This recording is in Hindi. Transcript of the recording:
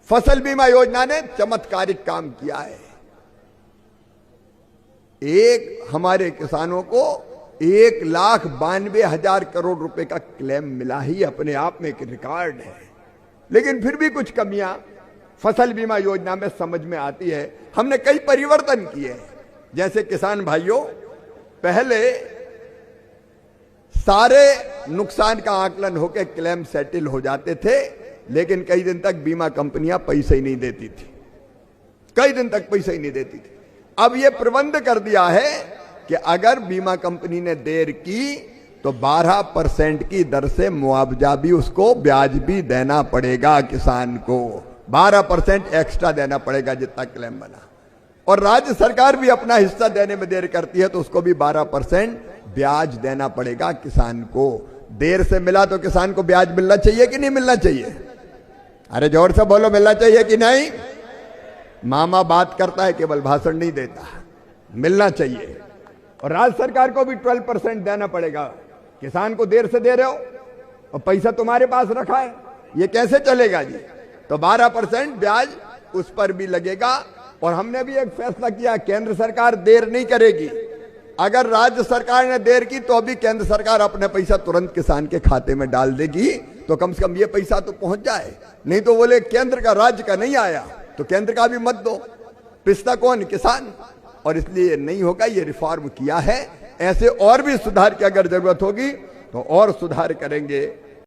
फसल बीमा योजना ने चमत्कारिक काम किया है। हमारे किसानों को 1,92,000 करोड़ रुपए का क्लेम मिला ही अपने आप में एक रिकॉर्ड है। लेकिन फिर भी कुछ कमियां फसल बीमा योजना में समझ में आती है। हमने कई परिवर्तन किए हैं। जैसे किसान भाइयों, पहले सारे नुकसान का आकलन होकर क्लेम सेटल हो जाते थे, लेकिन कई दिन तक बीमा कंपनियां पैसे ही नहीं देती थी, कई दिन तक पैसे ही नहीं देती थी। अब यह प्रबंध कर दिया है कि अगर बीमा कंपनी ने देर की तो 12% की दर से मुआवजा भी, उसको ब्याज भी देना पड़ेगा किसान को। 12% एक्स्ट्रा देना पड़ेगा जितना क्लेम बना। और राज्य सरकार भी अपना हिस्सा देने में देर करती है तो उसको भी 12% ब्याज देना पड़ेगा किसान को। देर से मिला तो किसान को ब्याज मिलना चाहिए कि नहीं मिलना चाहिए? अरे जोर से बोलो, मिलना चाहिए कि नहीं? मामा बात करता है, केवल भाषण नहीं देता, मिलना चाहिए। और राज्य सरकार को भी 12% देना पड़ेगा। किसान को देर से दे रहे हो और पैसा तुम्हारे पास रखा है, ये कैसे चलेगा जी? तो 12% ब्याज उस पर भी लगेगा। और हमने भी एक फैसला किया, केंद्र सरकार देर नहीं करेगी। अगर राज्य सरकार ने देर की तो भी केंद्र सरकार अपने पैसा तुरंत किसान के खाते में डाल देगी, तो कम से कम ये पैसा तो पहुंच जाए। नहीं तो बोले केंद्र का, राज्य का नहीं आया तो केंद्र का भी मत दो, पिसता कौन? किसान। और इसलिए नहीं होगा, ये रिफॉर्म किया है। ऐसे और भी सुधार की अगर जरूरत होगी तो और सुधार करेंगे।